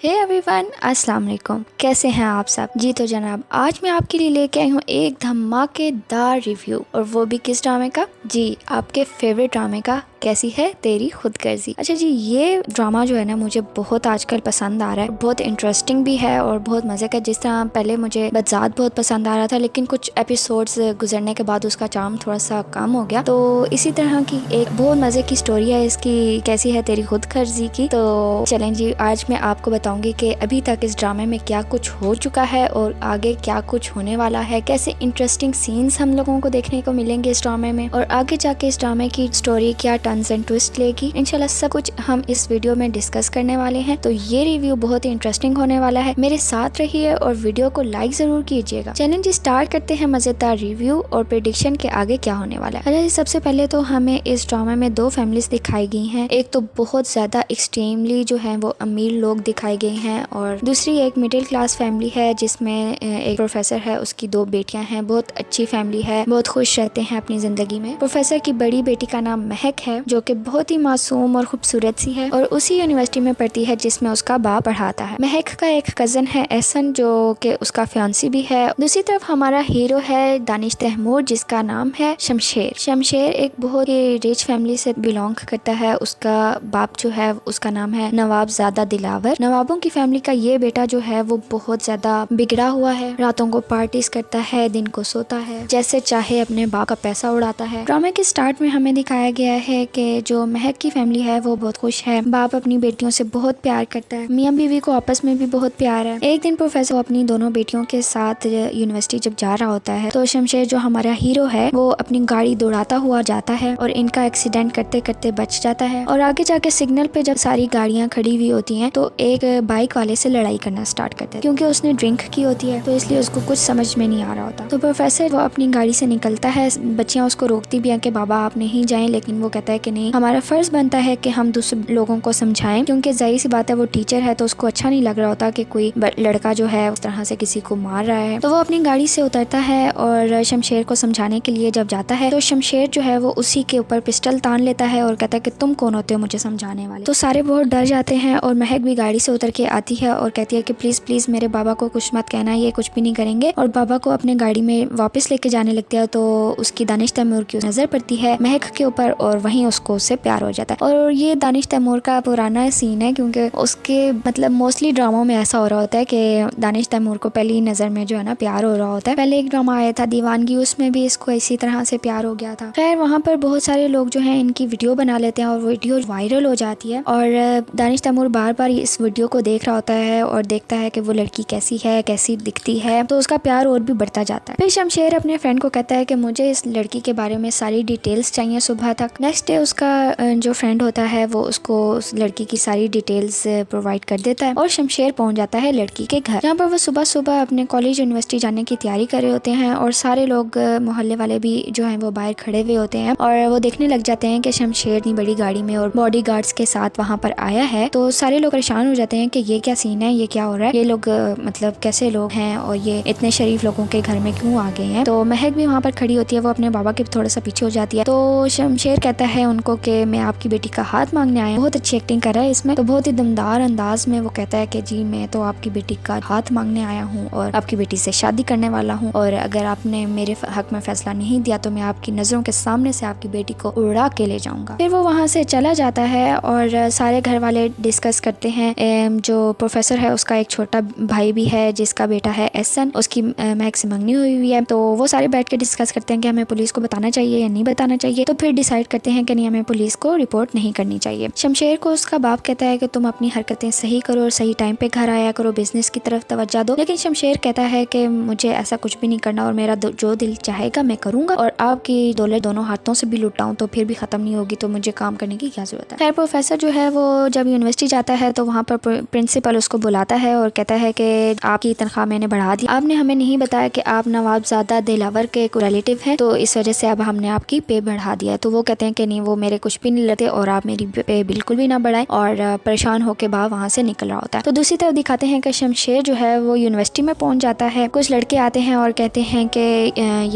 Hey everyone, अस्सलाम वालेकुम। कैसे हैं आप सब? जी तो जनाब, आज मैं आपके लिए लेके आई हूँ एक धमाकेदार रिव्यू, और वो भी किस ड्रामे का? जी, आपके फेवरेट ड्रामे का, कैसी है तेरी खुदगर्जी। अच्छा जी, ये ड्रामा जो है ना मुझे बहुत आजकल पसंद आ रहा है। बहुत इंटरेस्टिंग भी है और बहुत मजे का। जिस तरह पहले मुझे बदजात बहुत पसंद आ रहा था, लेकिन कुछ एपिसोड्स गुजरने के बाद उसका चार्म थोड़ा सा कम हो गया। तो इसी तरह की एक बहुत मजे की स्टोरी है इसकी, कैसी है तेरी खुदगर्जी की। तो चलें जी, आज मैं आपको बताऊंगी कि अभी तक इस ड्रामे में क्या कुछ हो चुका है और आगे क्या कुछ होने वाला है, कैसे इंटरेस्टिंग सीन्स हम लोगों को देखने को मिलेंगे इस ड्रामे में, और आगे जाके इस ड्रामे की स्टोरी क्या टर्न्स एंड ट्विस्ट लेगी। इंशाल्लाह सब कुछ हम इस वीडियो में डिस्कस करने वाले हैं। तो ये रिव्यू बहुत ही इंटरेस्टिंग होने वाला है। मेरे साथ रहिए और वीडियो को लाइक जरूर कीजिएगा। चलें जी, स्टार्ट करते हैं मजेदार रिव्यू और प्रेडिक्शन के आगे क्या होने वाला है। अच्छा जी, सबसे पहले तो हमें इस ड्रामे में दो फैमिलीज दिखाई गई हैं। एक तो बहुत ज्यादा एक्सट्रीमली जो है वो अमीर लोग दिखाए गए हैं, और दूसरी एक मिडिल क्लास फैमिली है जिसमें एक प्रोफेसर है, उसकी दो बेटियां हैं। बहुत अच्छी फैमिली है, बहुत खुश रहते हैं अपनी जिंदगी में। प्रोफेसर की बड़ी बेटी का नाम महक है, जो कि बहुत ही मासूम और खूबसूरत सी है, और उसी यूनिवर्सिटी में पढ़ती है जिसमें उसका बाप पढ़ाता है। महक का एक कजन है एहसन, जो कि उसका फियांसी भी है। दूसरी तरफ हमारा हीरो है दानिश तैमूर, जिसका नाम है शमशेर। शमशेर एक बहुत ही रिच फैमिली से बिलोंग करता है। उसका बाप जो है उसका नाम है नवाब ज़्यादा दिलावर। नवाबों की फैमिली का ये बेटा जो है वो बहुत ज्यादा बिगड़ा हुआ है। रातों को पार्टीज करता है, दिन को सोता है, जैसे चाहे अपने बाप का पैसा उड़ाता है। ड्रामे के स्टार्ट में हमें दिखाया गया है कि जो महक की फैमिली है वो बहुत खुश है। बाप अपनी बेटियों से बहुत प्यार करता है। मियाँ बीवी को आपस में भी बहुत प्यार है। एक दिन प्रोफेसर अपनी दोनों बेटियों के साथ यूनिवर्सिटी जब जा रहा होता है, तो शमशेर जो हमारा हीरो है वो अपनी गाड़ी दौड़ाता हुआ जाता है और इनका एक्सीडेंट करते करते बच जाता है। और आगे जाके सिग्नल पे जब सारी गाड़ियां खड़ी हुई होती हैं, तो एक बाइक वाले से लड़ाई करना स्टार्ट करता है। क्योंकि उसने ड्रिंक की होती है, तो इसलिए उसको कुछ समझ में नहीं आ रहा होता। तो प्रोफेसर वो अपनी गाड़ी से निकलता है। बच्चियां उसको रोकती भी हैं कि बाबा आप नहीं जाएं, लेकिन वो कहता है कि नहीं, हमारा फर्ज बनता है कि हम दूसरे लोगों को समझाएं, क्योंकि जाहिर सी बात है वो टीचर है, तो उसको अच्छा नहीं लग रहा होता कि कोई लड़का जो है उस तरह से किसी को मार रहा है। तो वो अपनी गाड़ी से उतरता है और शमशेर को समझाने के लिए जब जाता है, तो शमशेर जो है वो उसी के ऊपर पिस्टल तान लेता है और कहता है कि तुम कौन होते हो मुझे समझाने वाले। तो सारे बहुत डर जाते हैं, और महक भी गाड़ी से उतर के आती है और कहती है कि प्लीज प्लीज मेरे बाबा को कुछ मत कहना, ये कुछ भी नहीं करेंगे। और बाबा को अपने गाड़ी में वापस लेके जाने लगती है, तो उसकी दानिश तैमूर की नजर पड़ती है महक के ऊपर, और वहीं उसको उससे प्यार हो जाता है। और ये दानिश तैमूर का पुराना सीन है, क्योंकि उसके मतलब मोस्टली ड्रामों में ऐसा हो रहा होता है कि दानिश तैमूर को पहली नजर में जो है ना प्यार हो रहा होता है। पहले एक ड्रामा आया था दीवानगी, उसमें भी इसको इसी तरह से प्यार हो गया था। खैर वहाँ पर बहुत सारे लोग जो है इनकी वीडियो बना लेते हैं और वीडियो वायरल हो जाती है, और दानिश तैमूर बार बार इस वीडियो को देख रहा होता है और देखता है कि वो लड़की कैसी है, कैसी दिखती है, तो उसका प्यार और भी बढ़ता जाता है। फिर शमशेर अपने फ्रेंड को कहता है कि मुझे इस लड़की के बारे में सारी डिटेल्स चाहिए सुबह तक। नेक्स्ट डे उसका जो फ्रेंड होता है वो उसको उस लड़की की सारी डिटेल्स प्रोवाइड कर देता है, और शमशेर पहुंच जाता है लड़की के घर, जहाँ पर वो सुबह सुबह अपने कॉलेज यूनिवर्सिटी जाने की तैयारी कर रहे होते हैं, और सारे लोग मोहल्ले वाले भी जो है वो बाहर खड़े हुए होते हैं, और वो देखने लग जाते हैं कि शमशेर इतनी बड़ी गाड़ी में और बॉडीगार्ड्स के साथ वहाँ पर आया है। तो सारे लोग परेशान हो जाते हैं कि ये क्या सीन है, ये क्या हो रहा है, ये लोग मतलब कैसे लोग हैं और ये इतने शरीफ लोगों के घर में क्यों आ गए हैं। तो महक भी वहाँ पर खड़ी होती है, वो अपने बाबा के थोड़ा सा पीछे हो जाती है। तो शमशेर कहता है उनको कि मैं आपकी बेटी का हाथ मांगने आया हूँ। बहुत अच्छी एक्टिंग कर रहा है इसमें, तो बहुत ही दमदार अंदाज में वो कहता है कि जी मैं तो आपकी बेटी का हाथ मांगने आया हूँ और आपकी बेटी से शादी करने वाला हूँ, और अगर आपने मेरे हक में फैसला नहीं दिया तो मैं आपकी नजरों के सामने से आपकी बेटी को उड़ा के ले जाऊंगा। फिर वो वहाँ से चला जाता है, और सारे घर वाले डिस्कस करते हैं। जो प्रोफेसर है उसका एक छोटा भाई भी है जिसका बेटा है एहसन, उसकी महक से मंगनी हुई है। तो वो सारे बैठ के डिस्कस करते हैं कि हमें पुलिस को बताना चाहिए या नहीं बताना चाहिए। तो फिर डिसाइड करते हैं कि नहीं, हमें पुलिस को रिपोर्ट नहीं करनी चाहिए। शमशेर को उसका बाप कहता है कि तुम अपनी हरकतें सही करो और सही टाइम पे घर आया करो, बिजनेस की तरफ तवज्जो दो। लेकिन शमशेर कहता है कि मुझे ऐसा कुछ भी नहीं करना, और मेरा जो दिल चाहेगा मैं करूंगा, और आपकी दौलत दोनों हाथों से भी लुटाऊं तो फिर भी खत्म नहीं होगी, तो मुझे काम करने की क्या जरूरत है। खैर प्रोफेसर जो है वो जब यूनिवर्सिटी जाता है तो वहाँ पर प्रिंसिपल उसको बुलाता है और कहता है कि आपकी तनख्वाह मैंने बढ़ा दी, आपने हमें नहीं बताया कि आप नवाबजादा दिलावर के रिलेटिव हैं, तो इस वजह से अब हमने आपकी पे बढ़ा दिया है। तो वो कहते हैं कि नहीं नहीं, वो मेरे कुछ भी नहीं लगते और आप मेरी पे बिल्कुल भी ना बढ़ाएं, और परेशान होकर बाहर वहाँ से निकल रहा होता है। तो दूसरी तरफ दिखाते हैं कि शमशेर जो है वो यूनिवर्सिटी में पहुंच जाता है। कुछ लड़के आते हैं और कहते हैं कि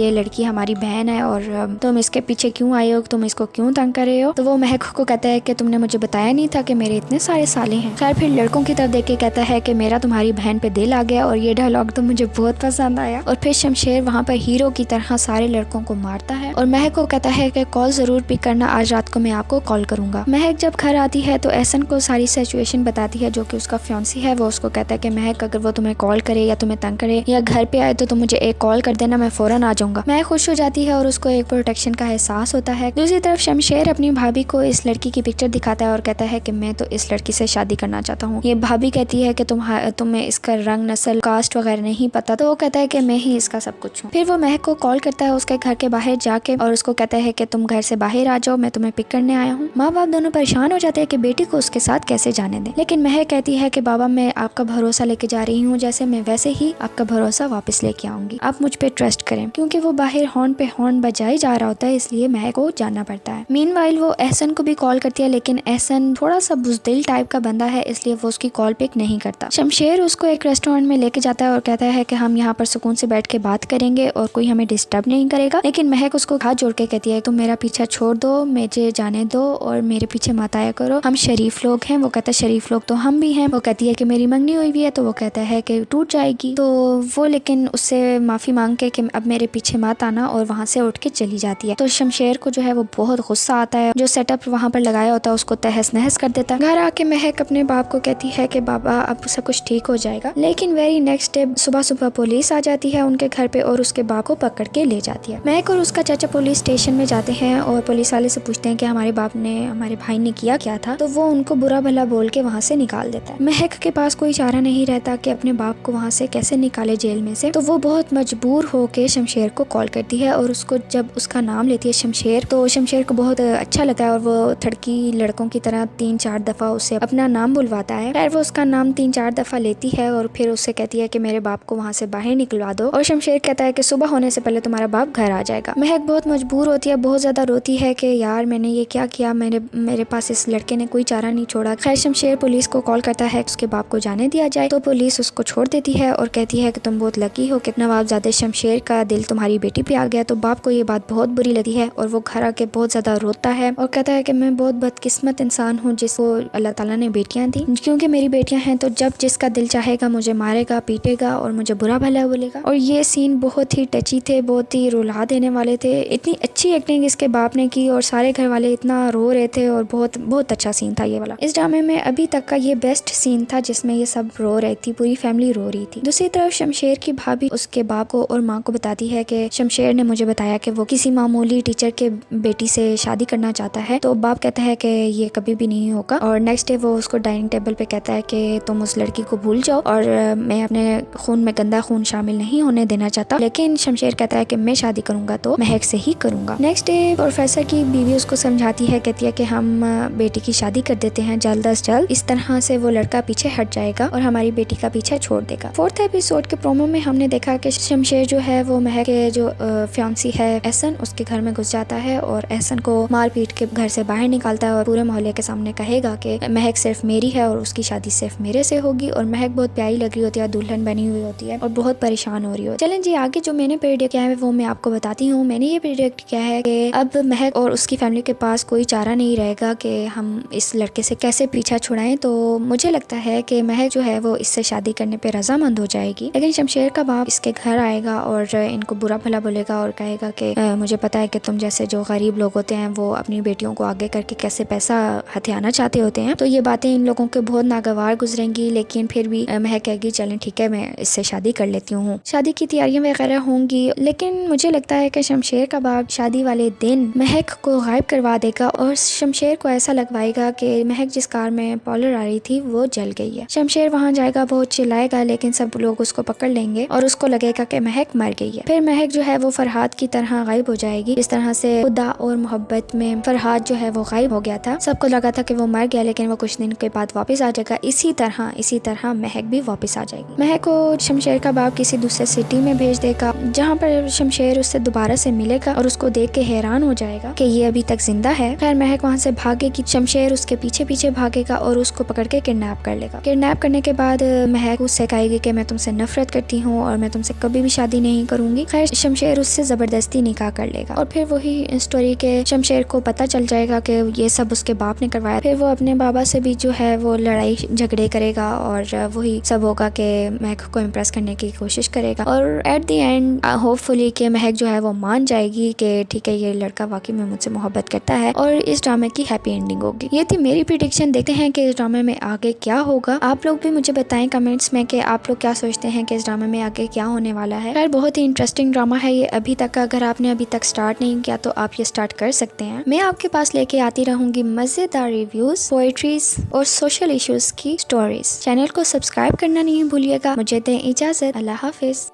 ये लड़की हमारी बहन है और तुम इसके पीछे क्यों आए हो, तुम इसको क्यों तंग कर रहे हो। तो वो महक को कहता है कि तुमने मुझे बताया नहीं था कि मेरे इतने सारे साले हैं। खैर फिर लड़कों की तरफ देख के कहता है कि मेरा तुम्हारी बहन पे दिल आ गया, और ये डायलॉग तो मुझे बहुत पसंद आया। और फिर शमशेर वहाँ पर हीरो की तरह सारे लड़कों को मारता है और महक को कहता है कि कॉल जरूर पिक करना, आज रात को मैं आपको कॉल करूंगा। महक जब घर आती है तो एहसन को सारी सिचुएशन बताती है, जो कि उसका फियांसी है। वो उसको कहता है कि महक अगर वो तुम्हें कॉल करे या तुम्हें तंग करे या घर पे आए तो तुम मुझे एक कॉल कर देना, मैं फौरन आ जाऊंगा। महक खुश हो जाती है और उसको एक प्रोटेक्शन का एहसास होता है। दूसरी तरफ शमशेर अपनी भाभी को इस लड़की की पिक्चर दिखाता है और कहता है कि मैं तो इस लड़की से शादी करना चाहता हूँ। ये भाभी कहती है कि तुम्हें इसका रंग, नस्ल, कास्ट वगैरह नहीं पता। तो वो कहता है कि मैं ही इसका सब कुछ हूँ। फिर वो महक को कॉल करता है उसके घर के बाहर जाके और उसको कहता है कि तुम घर से बाहर आ जाओ, मैं तुम्हें पिक करने आया हूँ। माँ बाप दोनों परेशान हो जाते हैं कि बेटी को उसके साथ कैसे जाने दें, लेकिन महक कहती है कि बाबा मैं आपका भरोसा लेके जा रही हूँ, जैसे मैं वैसे ही आपका भरोसा वापस लेके आऊंगी, आप मुझ पे ट्रस्ट करें। क्योंकि वो बाहर हॉर्न पे हॉर्न बजाई जा रहा होता है, इसलिए महक को जाना पड़ता है। मीनवाइल वो एहसन को भी कॉल करती है, लेकिन एहसन थोड़ा सा बुज़दिल टाइप का बंदा है, इसलिए वो उसकी कॉल पिक नहीं करता। शमशेर उसको एक रेस्टोरेंट में लेके जाता है और कहता है कि हम यहाँ पर सुकून से बैठ के बात करेंगे और कोई हमें डिस्टर्ब नहीं करेगा। लेकिन महक उसको हाथ जोड़ के कहती है तुम मेरा पीछा छोड़ दो, मुझे जाने दो और मेरे पीछे मत आया करो, हम शरीफ लोग हैं। वो कहता है शरीफ लोग तो हम भी हैं। वो कहती है कि मेरी मंगनी हुई भी है, तो वो कहता है कि टूट जाएगी। तो वो लेकिन उससे माफी मांग के कि अब मेरे पीछे मत आना, और वहाँ से उठ के चली जाती है। तो शमशेर को जो है वो बहुत गुस्सा आता है, जो सेटअप वहाँ पर लगाया होता है उसको तहस नहस कर देता है। घर आके महक अपने बाप को कहती है कि बाबा अब सब कुछ ठीक हो जाएगा। लेकिन वेरी नेक्स्ट डे सुबह सुबह पुलिस आ जाती है उनके घर पे और उसके बाप को पकड़ के ले जाती है। महक और उसका चाचा पुलिस स्टेशन में जाते हैं और पुलिस वाले से पूछते हैं कि हमारे बाप ने, हमारे भाई ने किया क्या था। तो वो उनको बुरा भला बोल के वहाँ से निकाल देता है। महक के पास कोई चारा नहीं रहता कि अपने बाप को वहाँ से कैसे निकाले जेल में से। तो वो बहुत मजबूर होके शमशेर को कॉल करती है और उसको जब उसका नाम लेती है शमशेर, तो शमशेर को बहुत अच्छा लगता है और वो थड़की लड़कों की तरह 3-4 दफा उससे अपना नाम बुलवाता है। फिर वो उसका नाम 3-4 दफा लेती है और फिर उससे कहती है कि मेरे बाप को वहाँ से बाहर निकलवा दो। और शमशेर कहता है कि सुबह होने से पहले तुम्हारा बाप घर आ जाएगा। महक बहुत मजबूर होती है, बहुत ज्यादा रोती है कि यार मैंने ये क्या किया, मेरे पास इस लड़के ने कोई चारा नहीं छोड़ा। खैर शमशेर पुलिस को कॉल करता है उसके बाप को जाने दिया जाए, तो पुलिस उसको छोड़ देती है और कहती है कि तुम बहुत लकी हो कि नवाबजादे शमशेर का दिल तुम्हारी बेटी पे आ गया। तो बाप को ये बात बहुत बुरी लगी है और वो घर आके बहुत ज्यादा रोता है और कहता है कि मैं बहुत बदकिस्मत इंसान हूँ जिसको अल्लाह ताला ने बेटियां दी, क्योंकि मेरी बेटियां हैं तो जब जिसका दिल चाहेगा मुझे मारेगा, पीटेगा और मुझे बुरा भला बोलेगा। और ये सीन बहुत ही टची थे, बहुत ही रुला देने वाले थे। इतनी अच्छी एक्टिंग इसके बाप ने की और सारे घर वाले इतना रो रहे थे और बहुत अच्छा सीन था ये वाला। इस ड्रामे में अभी तक का ये बेस्ट सीन था जिसमें ये सब रो रही थी, पूरी फैमिली रो रही थी। दूसरी तरफ शमशेर की भाभी उसके बाप को और माँ को बताती है कि शमशेर ने मुझे बताया कि वो किसी मामूली टीचर के बेटी से शादी करना चाहता है। तो बाप कहता है कि ये कभी भी नहीं होगा। और नेक्स्ट डे वो उसको डाइनिंग टेबल पे कहता है कि तुम उस लड़की को भूल जाओ और मैं अपने खून में गंदा खून शामिल नहीं होने देना चाहता। लेकिन शमशेर कहता है कि मैं शादी करूंगा तो महक से ही करूंगा। नेक्स्ट डे प्रोफेसर की बीवी उसको समझाती है, कहती है कि हम बेटी की शादी कर देते हैं जल्द अज जल्द, इस तरह से वो लड़का पीछे हट जाएगा और हमारी बेटी का पीछा छोड़ देगा। 4th एपिसोड के प्रोमो में हमने देखा कि शमशेर जो है वो महक के जो फियांसी है एहसन, उसके घर में घुस जाता है और एहसन को मार पीट के घर से बाहर निकालता है और पूरे मोहल्ले के सामने कहेगा कि महक सिर्फ मेरी है और उसकी शादी सिर्फ मेरे से होगी। और महक बहुत प्यारी लग रही होती है, दुल्हन बनी हुई होती है और बहुत परेशान हो रही होती है। चलें जी आगे जो मैंने प्रेडिक्ट किया है वो मैं आपको बताती हूँ। मैंने ये प्रेडिक्ट किया है कि अब महक और उसकी फैमिली के पास कोई चारा नहीं रहेगा कि हम इस लड़के से कैसे पीछा छुड़ाएं। तो मुझे लगता है कि महक जो है वो इससे शादी करने पे रजामंद हो जाएगी, लेकिन शमशेर का बाप इसके घर आएगा और इनको बुरा भला बोलेगा और कहेगा कि मुझे पता है कि तुम जैसे जो गरीब लोग होते हैं वो अपनी बेटियों को आगे करके कैसे पैसा हथियाना चाहते होते हैं। तो ये बातें इन लोगों के बहुत नागवार गुजरेंगी, लेकिन फिर भी महक कहेगी चलें ठीक है मैं इससे शादी कर लेती हूँ। शादी की तैयारियां वगैरह होंगी, लेकिन मुझे लगता है कि शमशेर का बाप शादी वाले दिन महक को गायब करवा देगा और शमशेर को ऐसा लगवाएगा कि महक जिस कार में पार्लर आ रही थी वो जल गई है। शमशेर वहाँ जाएगा, बहुत चिल्लाएगा, लेकिन सब लोग उसको पकड़ लेंगे और उसको लगेगा कि महक मर गई है। फिर महक जो है वो फरहाद की तरह गायब हो जाएगी, इस तरह से खुदा और मोहब्बत में फरहाद जो है वो गायब हो गया था। सबको लगा था कि वो मर गया, लेकिन वो कुछ दिन के बाद वापस आ जाएगा। इसी तरह महक भी वापस आ जाएगी। महक को शमशेर का बाप किसी दूसरे सिटी में भेज देगा, जहाँ पर शमशेर उससे दोबारा से मिलेगा और उसको देख के हैरान हो जाएगा कि ये अभी तक जिंदा है। खैर महक वहाँ से भागेगी, शमशेर उसके पीछे पीछे भागेगा और उसको पकड़ के किडनैप कर लेगा। किडनैप करने के बाद महक उससे कहेगी कि मैं तुमसे नफरत करती हूँ और मैं तुमसे कभी भी शादी नहीं करूंगी। खैर शमशेर उससे जबरदस्ती निकाह कर लेगा और फिर वही स्टोरी के शमशेर को पता चल जाएगा कि ये सब उसके बाप ने करवाया। फिर वो अपने बाबा से भी जो है वो लड़ाई झगड़े करेगा और वही सब होगा कि महक को इम्प्रेस करने की कोशिश करेगा और एट द एंड होपफुली कि महक जो है वो मान जाएगी कि ठीक है ये लड़का वाकई में मुझसे मोहब्बत करता है और इस ड्रामे की हैप्पी एंडिंग होगी। ये थी मेरी प्रेडिक्शन। देखते हैं कि इस ड्रामे में आगे क्या होगा। आप लोग भी मुझे बताएं कमेंट्स में कि आप लोग क्या सोचते हैं कि इस ड्रामे में आगे क्या होने वाला है। खैर बहुत ही इंटरेस्टिंग ड्रामा है ये अभी तक। अगर आपने अभी तक स्टार्ट नहीं किया तो आप ये स्टार्ट कर सकते हैं। मैं आपके पास लेके आती रहूंगी मजेदार रिव्यूज, पोएट्रीज और सोशल इश्यूज की स्टोरीज। चैनल को सब्सक्राइब करना नहीं भूलिएगा। मुझे दें इजाजत। अल्लाह हाफिज।